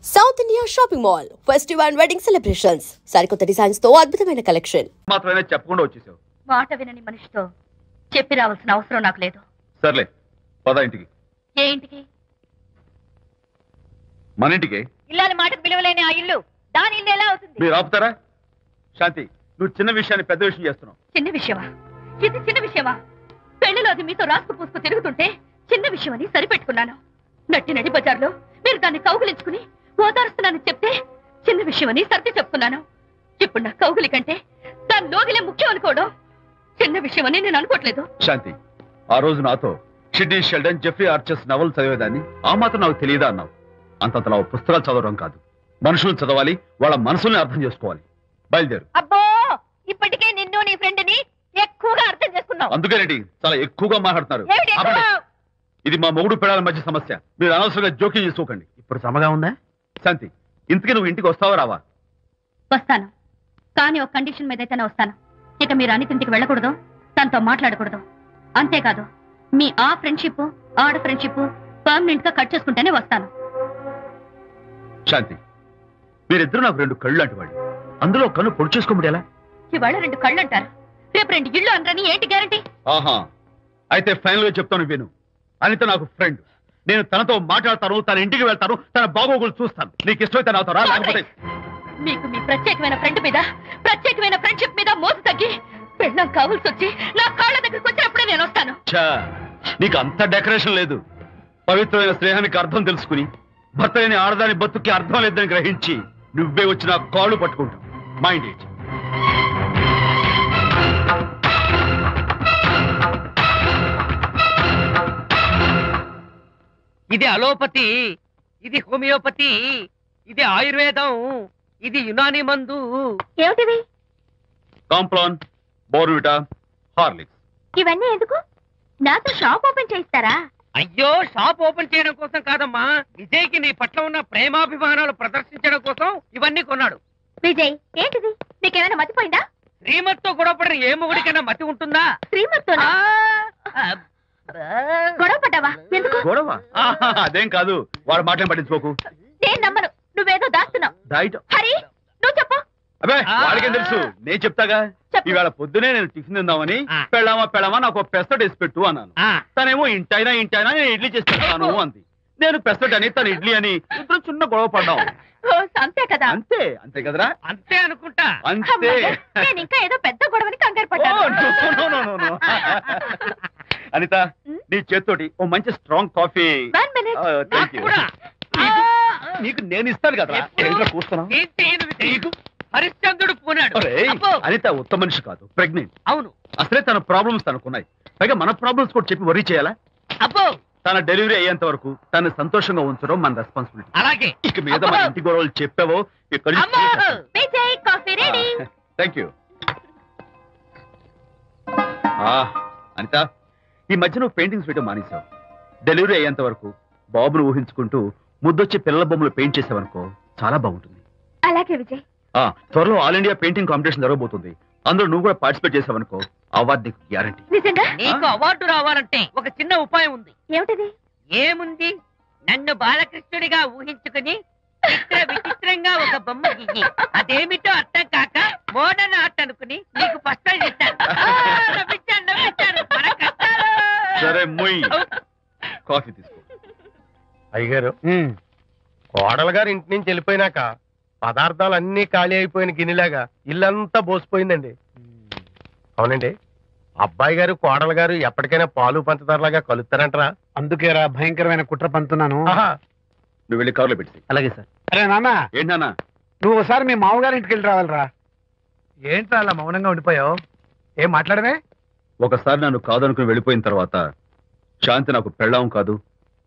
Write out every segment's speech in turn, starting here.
South India shopping mall festival and wedding celebrations సరికొత్త designs తో అద్భుతమైన కలెక్షన్. మాత్రమే చెప్పకుండా వచ్చేసావు. మాట వినని మనిషితో చెప్పి రావాల్సిన అవసరం నాకు లేదు. సర్లే పద ఇంటికి. ఏ ఇంటికి? మన ఇంటికి. ఇల్లాలి మాటకు విలువలేని ఆ ఇల్లు దాని ఇల్లు ఎలా అవుతుంది? మీరు ఆపుతారా? శాంతి, నువ్వు చిన్న విషయాన్ని పెద్ద విషయం చేస్తున్నావు. చిన్న విషయమా? ఇది చిన్న విషయమా? పెళ్లిలో అది మీతో రాసుకు పూసుకు తిరుగుతుంటే చిన్న విషయమని సరిపెట్టుకున్నాను. నట్టి నడి బజార్లో మీరు దాన్ని కౌగులించుకుని ఓదారుస్తున్నానని చెప్తే చిన్న విషయమని సర్ది చెప్తున్నాను. ఇప్పుడు నా కౌగులి కంటే దాని లోగిలే ముఖ్యం అనుకోవడం చిన్న విషయమని నేను అనుకోవట్లేదు. శాంతి, ఆ రోజు నాతో Sidney Sheldon, Jeffrey Archer's novel చదివేదాన్ని ఆ మాత్రం నాకు తెలియదా అన్నావు. అంతంతలా పుస్తకాలు చదవడం కాదు, మనుషులు చదవాలి, వాళ్ళ మనసుల్ని అర్థం చేసుకోవాలి. బయలుదేరు. అబ్బో, ఇప్పటికే నిన్ను నీ ఫ్రెండ్ ని ఎక్కువగా అర్థం చేసుకున్నావు. అందుకేనండి చాలా ఎక్కువగా మాట్లాడుతున్నారు. ఏమిటి ఎక్కువ? ఆపండి. ఇది మా మొగుడు పిల్లల మధ్య సమస్య. మీరు అనవసరంగా జోక్యం చేసుకోకండి. ఇప్పుడు సమగా ఉందా? శాంతి, ఇంతకీ నువ్వు ఇంటికి వస్తావా రావా? వస్తాను, కానీ ఒక కండిషన్ మీద అయితేనే వస్తాను. ఇక మీరు అనితింటికి వెళ్ళకూడదు, తనతో మాట్లాడకూడదు. అంతేకాదు, మీ ఆ ఫ్రెండ్షిప్ ఆడ ఫ్రెండ్షిప్ పర్మనెంట్ గా కట్ చేసుకుంటేనే వస్తాను. శాంతి, మీరిద్దరు నాకు రెండు కళ్ళు లాంటి వాళ్ళు. అందులో కన్ను పొడి చేసుకోబడి ఎలా? ఇవాళ రెండు కళ్ళు అంటారు, రేపు రెండు ఇళ్ళు అంటారని ఏంటి గ్యారంటీ? ఆహా, అయితే ఫైనల్ గా చెప్తాను విను. అనిత నాకు ఫ్రెండ్. నేను తనతో మాట్లాడతాను, తన ఇంటికి వెళ్తాను, తన బాగోగులు చూస్తాను. నీకు ఇష్టమైతే నాతో రా, లేకపోతే మీకు మీ ప్రత్యేకమైన ఫ్రెండ్ మీద ప్రత్యేకమైన ఫ్రెండ్షిప్ మీద మోసు తగ్గి పెళ్ళం కావాల్సి వచ్చి నా కాళ్ళ దగ్గరికి వచ్చినప్పుడే నేను వస్తాను. ఛా, నీకు అంత డెకరేషన్ లేదు. పవిత్రమైన స్నేహానికి అర్థం తెలుసుకుని భర్త లేని ఆడదాని బతుక్కి అర్థం లేదని గ్రహించి నువ్వే వచ్చి నా కాళ్ళు పట్టుకుంటావు. Mind it. ఇది అలోపతి, ఇది హోమియోపతి, ఇది ఆయుర్వేదం, ఇది యునాని మందు. ఏమిటివి? Complan, Bournvita, Horlicks. ఇవన్నీ ఎందుకు? నాతో షాప్ ఓపెన్ చేయిస్తారా? అయ్యో, షాప్ ఓపెన్ చేయడం కోసం కాదమ్మా, విజయ్కి నీ పట్ల ఉన్న ప్రేమాభిమానాలు ప్రదర్శించడం కోసం ఇవన్నీ కొన్నాడు. విజయ్, ఏంటిది? నీకేమైనా మతిపోయిందా? శ్రీమతితో గొడవపడిన ఏ మొగుడికైనా మతి ఉంటుందా? శ్రీమతితో గొడవ పడ్డావా? ఎందుకు గొడవ? ఆహా, అదేం కాదు. వాడు మాటలు పట్టించుకోకు. నేను నమ్మను. నువ్వేదో దాస్తున్నావు. డైట్. హరి, నువ్వు చెప్పు. అబ్బే, వాడికేం తెలుసు, నేను చెప్తాగా. చెప్పు. ఈవేళ పొద్దునే నేను టిఫిన్ తిందామని పెళ్ళామా నాకు పెసరట్ వేసి పెట్టు అన్నాను. తనేమో ఇంటైనా నేను ఇడ్లీ చేసి పెడతాను అంది. నేను పెసరట్ అని, తను ఇడ్లీ అని, ఇద్దరు చిన్న గొడవ పడ్డాం. అంతే కదా? అంతే కదరా? అంతే అనుకుంటా. అంతే. అమ్మయ్య, నేను ఇంకా ఏదో పెద్ద గొడవని కంగారు ఓ, పడ్డాను. no. అనిత, నీ చేత్తోటి ఓ మంచి strong coffee. 1 minute. Thank you. కూడా. నీకు నేను ఇస్తాను కదా. కూర్చున్నా. ఏంటి ఈయన విజయ్? హరిశ్చంద్రుడు పూనాడు. అబ్బో. అనిత ఉత్తమ మనిషి కాదు, ప్రెగ్నెంట్. అవును. అసలే తన ప్రాబ్లమ్స్ తనకున్నాయి. పైగా మన ప్రాబ్లమ్స్ కూడా చెప్పి వరీ చేయాలా? అబ్బో, తన డెలివరీ అయ్యేంత వరకు తను సంతోషంగా ఉంచడం మన రెస్పాన్సిబిలిటీ. అలాగే. ఇక మీద మన ఇంటి గొడవలు చెప్పావో ఇక్కడ. అమ్మో. Vijay, coffee ready. Thank you. Anita, ఈ మధ్య నువ్వు పెయింటింగ్స్ వేయడం మానేశావు. డెలివరీ అయ్యేంత వరకు బాబును ఊహించుకుంటూ ముద్దొచ్చి పిల్లల బొమ్మలు పెయింట్ చేసావనుకో, చాలా బాగుంటుంది. అలాగే విజయ్. త్వరలో ఆల్ ఇండియా పెయింటింగ్ కాంపిటీషన్ జరగబోతుంది. అందులో నువ్వు కూడా పార్టిసిపేట్ చేసావనుకో, అవార్డు నీకు గ్యారంటీ. నిజంగా? నీకు అవార్డు రావాలంటే ఒక చిన్న ఉపాయం ఉంది. ఏమిటిది? ఏముంది, నన్ను బాలకృష్ణుడిగా ఊహించుకుని విచిత్రంగా ఒక బొమ్మ గీయి. అదేమిటో అర్థం కాక మోడర్న్ ఆర్ట్ అనుకుని నీకు ఫస్ట్ ప్రైజ్ ఇస్తాను. నవ్వించాను. మన కష్టాలు. సరే మొయ్, కాఫీ తీసుకో. అయ్యగారు, కోడలు గారు ఇంటి నుంచి వెళ్ళిపోయినాక పదార్థాలు అన్ని ఖాళీ అయిపోయిన గిన్నెలాగా ఇల్లంతా బోసిపోయిందండి. అవునండి, అబ్బాయి గారు కోడలు గారు ఎప్పటికైనా పాలు పంచదారలాగా కలుస్తారంటరా? అందుకేరా భయంకరమైన కుట్ర పంతున్నాను. నువ్వు వెళ్ళి కారులో పెట్టి. అలాగే సార్. అరే నాన్న, ఏంటన్నా? నువ్వు ఒకసారి మీ మామగారి ఇంటికి వెళ్ళి రావాలిరా. ఏంట్రా అలా మౌనంగా ఉండిపోయావు? ఏం మాట్లాడమే? ఒకసారి నన్ను కాదనుకుని వెళ్ళిపోయిన తర్వాత శాంతి నాకు పెళ్ళాం కాదు,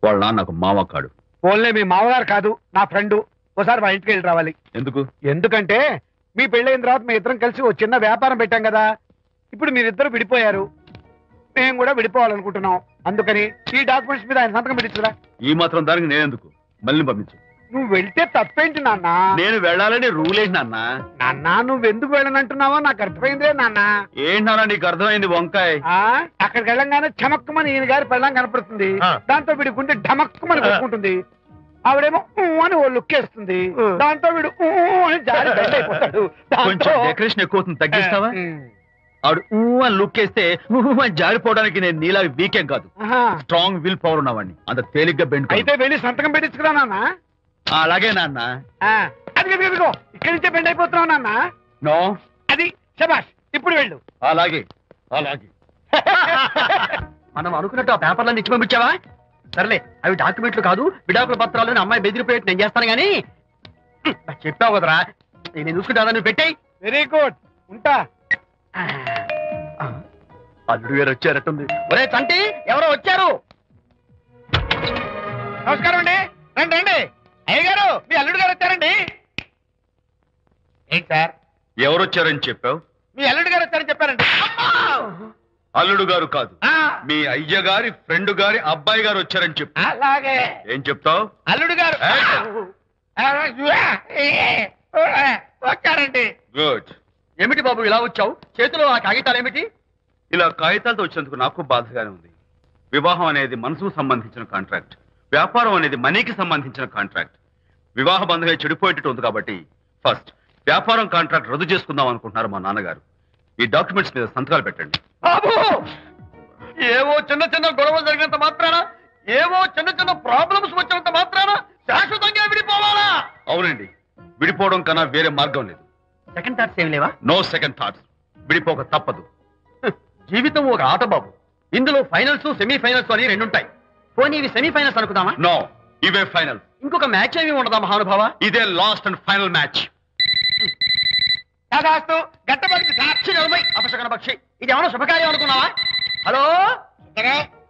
వాళ్ళ నాన్న నాకు మామ కాడు. ఓన్లే మీ మామగారు కాదు, నా ఫ్రెండ్. ఒకసారి మా ఇంటికి వెళ్ళి రావాలి. ఎందుకు? ఎందుకంటే మీ పెళ్ళైన తర్వాత మీ ఇద్దరం కలిసి ఓ చిన్న వ్యాపారం పెట్టాం కదా. ఇప్పుడు మీరిద్దరు విడిపోయారు, మేము కూడా విడిపోవాలనుకుంటున్నాం. అందుకని ఈ డాక్యుమెంట్స్ మీద ఆయన సంతకం పెట్టించురా. ఈ మాత్రం దానికి నేనెందుకు? మళ్ళీ పంపించు. నువ్వు వెళ్తే తప్పేంటి నాన్న? నేను వెళ్ళాలని రూల్ ఏంటి నాన్న? నాన్న, నువ్వెందుకు వెళ్ళనంటున్నావో నాకు అర్థమైందే నాన్న. ఏంటి నాన్న నీకు అర్థమైంది వంకాయ? అక్కడికి వెళ్ళంగానే చమక్కుమని ఈయన గారి పెళ్ళం కనపడుతుంది. దాంతో వీడి గుండె ఢమక్కుమని కొట్టుకుంటుంది. ఆవిడేమో ఊ అని ఓ లుక్ వేస్తుంది, దాంతో వీడు ఊ అని జారి బెండ్ అయిపోతాడు. కొంచెం డెకరేషన్ ఎక్కువ అవుతుంది, తగ్గిస్తావా? ఆవిడ ఊ అని లుక్ వేస్తే ఊ అని జారిపోవడానికి నేను నీలా వీకేం కాదు, స్ట్రాంగ్ విల్ పవర్ ఉన్నవాడిని. అంత తేలిగ్గా బెండ్ అయితే వెళ్ళి సంతకం పెట్టించుకురా నాన్న. అలాగే నాన్న. అది ఇదిగో ఇక్కడి నుంచే బెండ్ అయిపోతున్నావు నాన్న. నో, అది శబాష్, ఇప్పుడు వెళ్ళు. అలాగే అలాగే. మనం అనుకున్నట్టు ఆ పేపర్లన్నీ ఇచ్చి పంపించావా? సర్లే, అవి డాక్యుమెంట్లు కాదు, విడాకుల పత్రాలు. అమ్మాయి బెదిరిపోయేట్టు నేను చేస్తాను గానీ చెప్పావు కదరా, నేను చూసుకుంటా. నువ్వు పెట్టాయి. వెరీ గుడ్, ఉంటా. అల్లుడు గారు వచ్చారట్టుంది. ఒరే తంటి, ఎవరో వచ్చారు. నమస్కారం అండి. రండి రండి. అయ్యగారు, మీ అల్లుడు గారు వచ్చారండి. ఏంటి సార్ ఎవరొచ్చారని చెప్పావు? మీ అల్లుడు గారు వచ్చారని చెప్పారండి. అల్లుడు గారు కాదు, మీ అయ్య గారి ఫ్రెండ్ గారి అబ్బాయి గారు వచ్చారని చెప్పు. అలాగే. ఏం చెప్తావు? అల్లుడు గారు వచ్చారండి. గుడ్. ఏమిటి బాబు ఇలా వచ్చావు? చేతిలో ఆ కాగితాలు ఏమిటి? ఇలా కాగితాలతో వచ్చినందుకు నాకు బాధగానే ఉంది. వివాహం అనేది మనసుకు సంబంధించిన కాంట్రాక్ట్, వ్యాపారం అనేది మనీకి సంబంధించిన కాంట్రాక్ట్. వివాహ బంధంగా చెడిపోయేటట్టు ఉంది కాబట్టి ఫస్ట్ వ్యాపారం కాంట్రాక్ట్ రద్దు చేసుకుందాం అనుకుంటున్నారు మా నాన్నగారు. ఈ డాక్యుమెంట్స్ మీద సంతకాలు పెట్టండి. బాబు, ఏవో చిన్న చిన్న గొడవలు జరిగినంత మాత్రాన, ఏవో చిన్న చిన్న ప్రాబ్లమ్స్ వచ్చినంత మాత్రాన శాశ్వతంగా విడిపోవాలా? అవునండి, విడిపోవడం కన్నా వేరే మార్గం లేదు. సెకండ్ థాట్స్ ఏమి లేవా? No second thoughts. విడిపోక తప్పదు. జీవితం ఒక ఆట బాబు, ఇందులో ఫైనల్స్ సెమీఫైనల్స్ అని రెండుంటాయి. పోనీ ఇవి సెమీఫైనల్స్ అనుకుందామా? నో, ఇవే ఫైనల్. ఇంకొక మ్యాచ్ ఏమి ఉండదా మహానుభావ? ఇదే లాస్ట్ అండ్ ఫైనల్ మ్యాచ్. గట్టబడి సాక్షి నిలబై అపశకన పక్షి, ఇది ఏమైనా శుభకార్యం అనుకున్నావా? హలో,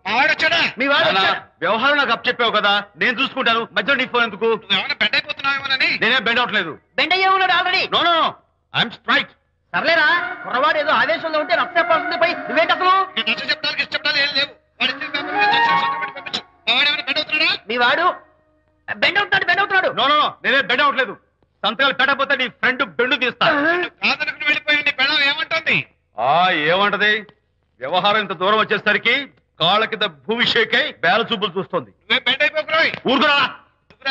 మావాడొచ్చాడా? మీ వాడు వచ్చాడు. వ్యవహారం నాకు అప్ చెప్పావు కదా, నేను చూసుకుంటాను. మధ్యలో నీ ఫోన్ ఎందుకు? ఏమైనా బెడ్ అయిపోతున్నావేమోనని. నేనే బెండ్ అవట్లేదు. బెండ్ అయ్యే ఉన్నాడు already. No no no, I'm straight. సర్లేరా, కుర్రవాడు ఏదో ఆవేశంలో ఉంటే రక్త చెప్పాల్సింది పోయి నువ్వేంటి అసలు? చెప్పడానికి ఇష్టపడాలి ఏం లేవు. వాడు ఇచ్చిన పేపర్ మీద సంతకం పెట్టి పంపించు. మావాడేమైనా బెడ్ అవుతున్నాడా? మీ వాడు బెండ్ అవుతున్నాడు. నో నో నో, నేనే బెండ్ అవట్లేదు. సంతకాలు పెట్టకపోతే నీ ఫ్రెండ్ బెండు తీస్తా. కాదనుకుని వెళ్ళిపోయి నీ పెళ్ళం ఏమంటుంది? ఏమంటది? వ్యవహారం ఇంత దూరం వచ్చేసరికి కాళ్ళ కింద భూమిషేకై బేల చూపులు చూస్తుంది. నువ్వే బెడ్ అయిపోకురాయి. ఊరుకురా.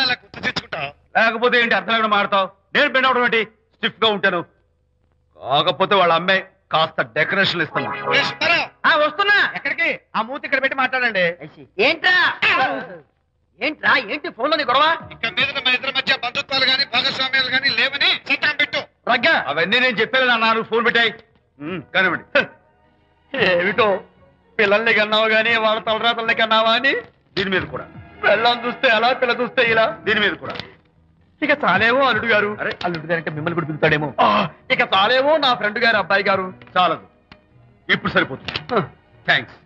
అలా గుర్తు తెచ్చుకుంటావు. లేకపోతే ఏంటి అర్థం లేకుండా మాడతావు? నేను బెండ్ అవడం ఏంటి? స్టిఫ్ గా ఉంటాను. కాకపోతే వాళ్ళ అమ్మాయి కాస్త డెకరేషన్ ఇస్తాను. వస్తున్నా. ఎక్కడికి? ఆ మూతి ఇక్కడ పెట్టి మాట్లాడండి. ఏంట్రా ఏంటి ఫోన్ లోని గొడవ? ఇక్కడ మీద మన ఇద్దరి మధ్య బంధుత్వాలు గాని భాగస్వామ్యాలు గాని లేవని సంతకం పెట్టు. రగ్గా, అవన్నీ నేను చెప్పాను అన్నారు. ఫోన్ పెట్టాయి కానివ్వండి. ఏమిటో పిల్లల్ని కన్నావు గానీ వాళ్ళ తలరాతల్ని కన్నావా అని. దీని మీద కూడా పిల్లల్ని చూస్తే అలా, పిల్ల చూస్తే ఇలా. దీని మీద కూడా ఇక చాలేమో అల్లుడు గారు. అరే, అల్లుడు గారు అంటే మిమ్మల్ని కూడా పిలుతాడేమో. ఇక చాలేమో నా ఫ్రెండ్ గారు అబ్బాయి గారు. చాలదు, ఇప్పుడు సరిపోతుంది. థ్యాంక్స్.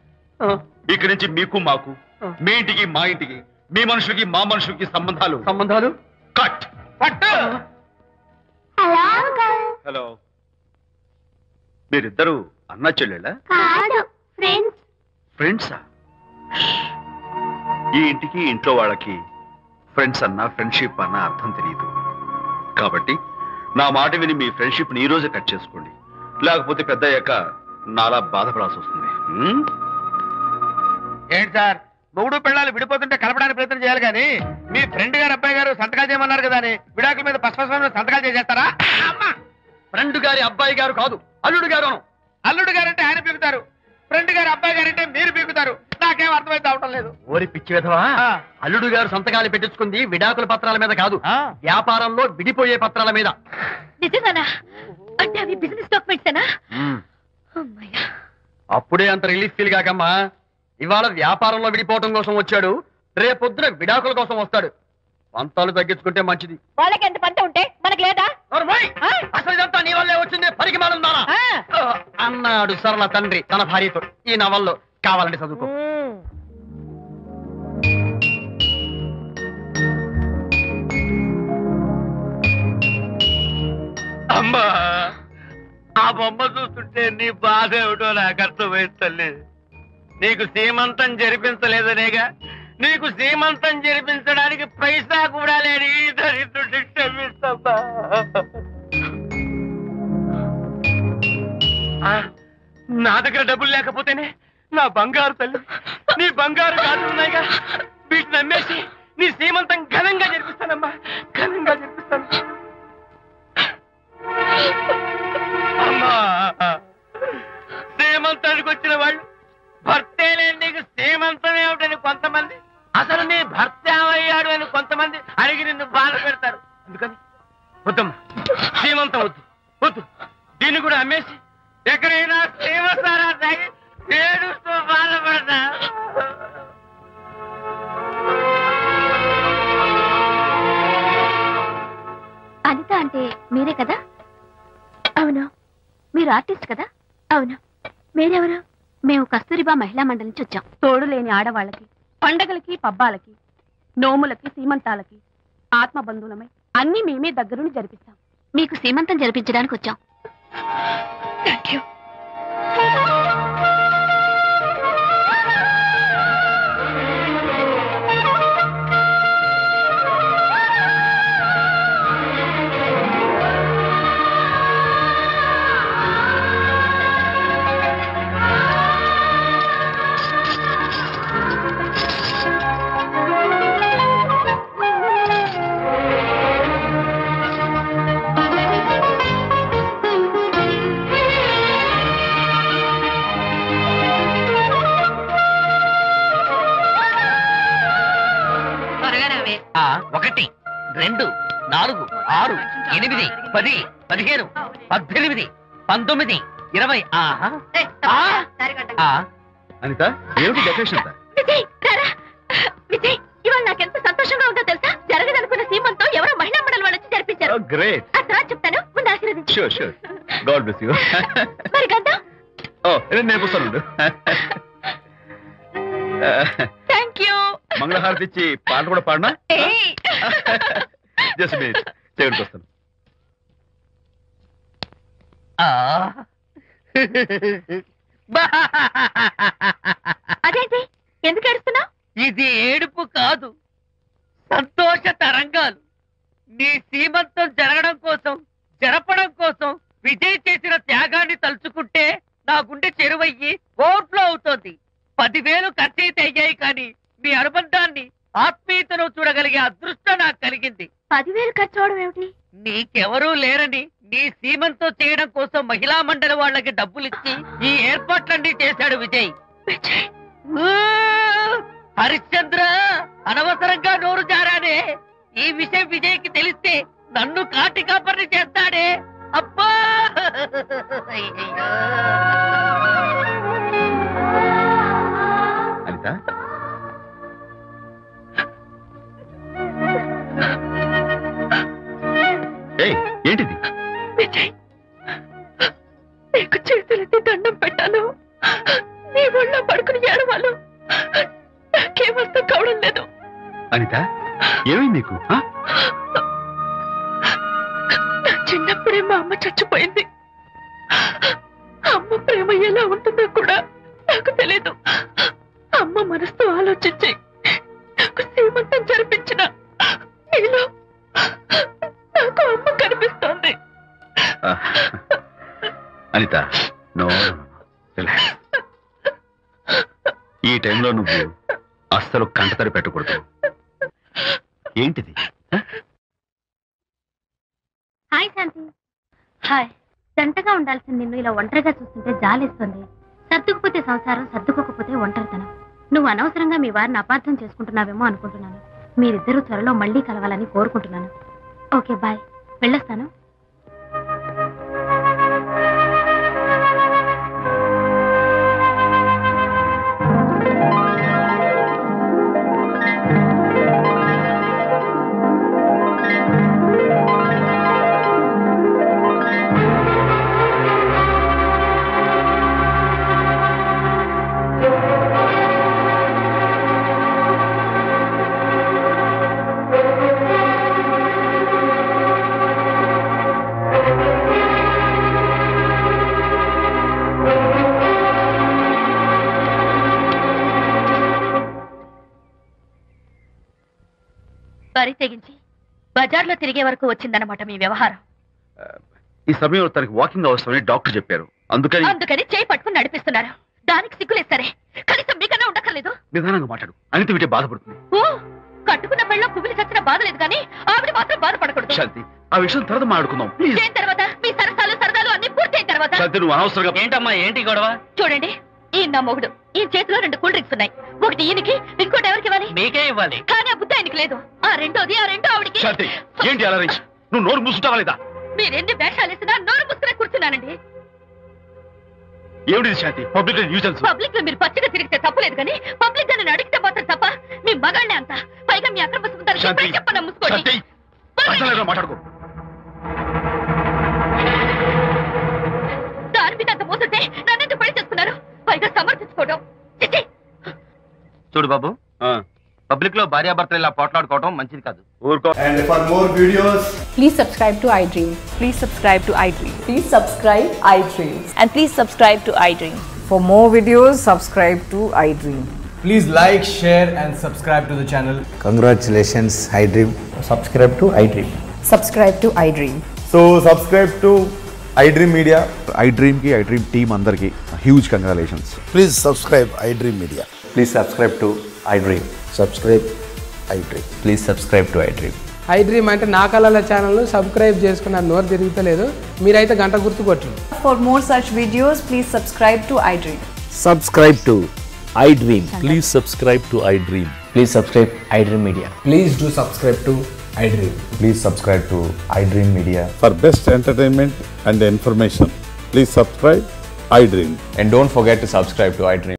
ఇక్కడి నుంచి మీకు మాకు, మీ ఇంటికి మా ఇంటికి, మీ మనుషులకి మా మనుషులకి సంబంధాలు కట్. హలో, మీరిద్దరు అన్నా చెల్లెళ్ళా? ఫ్రెండ్సా? ఈ ఇంటికి ఇంట్లో వాళ్ళకి ఫ్రెండ్స్ అన్నా ఫ్రెండ్షిప్ అన్నా అర్థం తెలియదు. కాబట్టి నా మాట విని మీ ఫ్రెండ్షిప్ ని ఈ రోజే కట్ చేసుకోండి. లేకపోతే పెద్ద అయ్యాక నాలా బాధపడాల్సి వస్తుంది. ఏంటి సార్, మొగుడు పిల్లలు విడిపోతుంటే కలపడానికి ప్రయత్నం చేయాలి కానీ మీ ఫ్రెండ్ గారు అబ్బాయి గారు సంతకాలు చేయమన్నారు కదా అని విడాకుల మీద పశ్చిమ సంతకాలు చేసేస్తారా? ఫ్రెండ్ గారి అబ్బాయి గారు కాదు, అల్లుడు గారు. అల్లుడు గారంటే ఆయన పీకుతారు, ఫ్రెండ్ గారు అబ్బాయి గారంటే మీరు పీకుతారు. నాకేం అర్థమైతే అవటం లేదు. ఓరి పిచ్చి విధవా, అల్లుడు గారు సంతకాలు పెట్టించుకుంది విడాకుల పత్రాల మీద కాదు, వ్యాపారంలో విడిపోయే పత్రాల మీద. నిజంగానా? అంటే అవి బిజినెస్ డాక్యుమెంట్సేనా? అమ్మయ్యా, అప్పుడే అంత రిలీఫ్ ఫీల్ కాకమ్మా. ఇవాళ వ్యాపారంలో విడిపోవటం కోసం వచ్చాడు, రేపొద్దున విడాకుల కోసం వస్తాడు. పంతాలు తగ్గించుకుంటే మంచిది. వాళ్ళకి ఎంత పంట ఉంటే మనకు లేదా? అసలు ఇదంతా నీ వల్లే వచ్చింది, పరికి మాలుందానా అన్నాడు సరళ తండ్రి తన భార్యతో. ఈ నవల్లో కావాలంటే చదువుకో. అమ్మా, ఆ బొమ్మ చూస్తుంటే నీ బాధ ఏమిటో నాకు అర్థమైంది తల్లి. నీకు సీమంతం జరిపించలేదనేగా, నీకు సీమంతం జరిపించడానికి పైసా కూడా లేని దరిద్రుడి క్షమిస్తమ్మా. నా దగ్గర డబ్బులు లేకపోతేనే నా బంగారు తల్లి, నీ బంగారు గాజులు ఉన్నాయిగా, వీటిని నమ్మేసి నీ సీమంతం ఘనంగా జరిపిస్తానమ్మా, ఘనంగా జరిపిస్తాను. అమ్మా, సీమంతానికి వచ్చిన వాళ్ళు భర్తే లేని నీకు సీమంతం ఏమిటని కొంతమంది, అసలు నీ భర్త ఏమయ్యాడు అని కొంతమంది అడిగి నిన్ను బాధ పెడతారు. అందుకని వద్దమ్మా, సీమంతం వద్దు వద్దు. దీన్ని కూడా అమ్మేసి ఎక్కడైనా సీమసారా తాగి ఏడుస్తూ బాధపడతా. అనిత అంటే మీరే కదా? అవును. మీరు ఆర్టిస్ట్ కదా? అవును. మీరెవరు? మేము కస్తూరిబా మహిళా మండలి నుంచి వచ్చాం. తోడు లేని ఆడవాళ్ళకి, పండగలకి, పబ్బాలకి, నోములకి, సీమంతాలకి ఆత్మ బంధువులమై అన్ని మేమే దగ్గరుండి జరిపిస్తాం. మీకు సీమంతం జరిపించడానికి వచ్చాం. Thank you. ఒకటి, 2, 4, 6, 8, 10, 15, 18, 19, 20. అనిత, ఏమిటి డెకరేషన్ అంతా? విజయ్, రారా. విజయ్, ఇవాళ నాకెంత సంతోషంగా ఉందో తెలుసా? జరగదనుకున్న సీమంతో ఎవరో మహిళా మండలి వాళ్ళు వచ్చి జరిపించారు. గ్రేట్. ఆ తర్వాత చెప్తాను, ముందు ఆశీర్వదించు. Sure sure. God bless you. మరి గంధం? నేను పుస్తాను. Thank you. మంగళహారతి ఇచ్చి పాట కూడా పాడినా? జస్ట్ మినిట్, చేయడానికి వస్తాను. అదేంటి, ఎందుకు ఏడుస్తున్నావు? ఇది ఏడుపు కాదు, సంతోష తరంగాలు. నీ సీమంతం జరగడం కోసం, జరపడం కోసం విజయ్ చేసిన త్యాగాన్ని తలుచుకుంటే నా గుండె చెరువయ్యి ఓవర్ఫ్లో అవుతోంది. 10,000 ఖర్చయితే అయ్యాయి, కానీ మీ అనుబంధాన్ని, ఆత్మీయతను చూడగలిగే అదృష్టం నాకు కలిగింది. 10,000 ఖర్చు అవడం ఏమిటి? నీకెవరూ లేరని నీ సీమంతో చేయడం కోసం మహిళా మండలి వాళ్ళకి డబ్బులిచ్చి ఈ ఏర్పాట్లన్నీ చేశాడు విజయ్. హరిశ్చంద్ర, అనవసరంగా నోరు జారానే. ఈ విషయం విజయ్కి తెలిస్తే నన్ను కాటి కాపర్ని చేస్తాడే. అబ్బా, అనిత, ఏంటిది? విజయ్, నీకు చేతులెత్తి దండం పెట్టాను. నీ ఒళ్ళో పడుకుని ఏడవాలు. నాకేమర్థం కావడం లేదు. అనిత, ఏమైంది నీకు? నా చిన్నప్పుడే మా అమ్మ చచ్చిపోయింది. అమ్మ ప్రేమ ఎలా ఉంటుందో కూడా నాకు తెలీదు. అమ్మ మనసుతో ఆలోచించి నాకు సీమంతం జరిపించిన నీలో నాకు అమ్మ కనిపిస్తోంది. అనిత, నో, ఈ టైంలో నువ్వు అస్సలు కంటతడి పెట్టకూడదు. ఏంటిది? హాయ్ శాంతి. హాయ్. జంటగా ఉండాల్సిన నిన్ను ఇలా ఒంటరిగా చూస్తుంటే జాలేస్తుంది. సర్దుకుపోతే సంసారం, సర్దుకోకపోతే ఒంటరితనం. నువ్వు అనవసరంగా మీ వారిని అపార్థం చేసుకుంటున్నావేమో అనుకుంటున్నాను. మీరిద్దరూ త్వరలో మళ్ళీ కలవాలని కోరుకుంటున్నాను. Okay, bye. వెళ్ళొస్తాను. బరి తెగించి బజార్లో తిరిగే వరకు వచ్చిందన్నమాట మీ వ్యవహారం. ఈ సమయంలో తనకి వాకింగ్ అవసరమని డాక్టర్ చెప్పారు. అందుకని చేయి పట్టుకుని నడిపిస్తున్నారు. దానికి సిగ్గులేదు. సరే, కనీసం మీకన్నా ఉండక్కర్లేదు. నిదానంగా మాట్లాడు. అనిత వింటే బాధపడుతుంది. ఓ, కట్టుకున్న పెళ్ళ కుమిలి చచ్చిన బాధ లేదు కానీ ఆవిడ మాత్రం బాధపడకూడదు. శాంతి, ఆ విషయం తర్వాత మాట్లాడుకుందాం ప్లీజ్. ఏం తర్వాత? మీ సరసాలు సరదాలు అన్ని పూర్తయిన తర్వాత. శాంతి, నువ్వు అనవసరంగా ఏంటమ్మా ఏంటి గొడవ? చూడండి, ఈయన నా మొగుడు. ఈ చేతిలో 2 కూల్ డ్రింక్స్ ఉన్నాయి. ఒకటి ఈయనకి, ఇంకోటి ఎవరికి ఇవ్వాలి? మీకే ఇవ్వాలి. కానీ ఆ బుద్ధి ఆయనకి లేదు. ఆ రెండో ఆవిడికి. శాంతి, ఏంటి అలా రేంజ్? నువ్వు నోరు మూసుకుంటావా లేదా? మీరెన్ని వేషాలు వేసినా నోరు పుస్తకం కూర్చున్నానండి. ఏమిటి శాంతి? Public nuisance. పబ్లిక్ లో మీరు పచ్చిగా తిరిగితే తప్పలేదు కానీ పబ్లిక్ గా నన్ను అడిగితే మాత్రం తప్ప. మీ మగాళ్ళే అంత. పైగా మీ అక్రమ సుందరికి చెప్పన ముసుకోండి. మాట్లాడుకో. దాని మీద అంత మోసంటే నన్నెందుకు పడి చేస్తున్నారు? పైగా సమర్థించుకోవడం. చూడు బాబు, పబ్లిక్ లో భార్యాభర్తలు ఇలా పోట్లాడుకోవడం మంచిది కాదు. ఊరుకో. And for more videos, Please subscribe to iDream. Please subscribe to iDream. Please subscribe iDream. And please subscribe to iDream. For more videos, subscribe to iDream. please like, share and subscribe to the channel. Congratulations, iDream. Subscribe to iDream. Subscribe to iDream. So subscribe to iDream Media. iDream ki iDream team andarki huge congratulations. Please subscribe iDream Media. Please subscribe to iDream. Subscribe iDream. Please subscribe to iDream. iDream అంటే నా కళల channel subscribe చేసుకున్న నోరు తిరుగుతలేదు. మీరైతే గంట గుర్తు కొట్టండి. For more such videos, please subscribe to iDream. Subscribe to iDream. Please subscribe to iDream. Please subscribe iDream Media. Please do subscribe to iDream. Please subscribe to iDream Media. For best entertainment and information, please subscribe iDream. And don't forget to subscribe to iDream.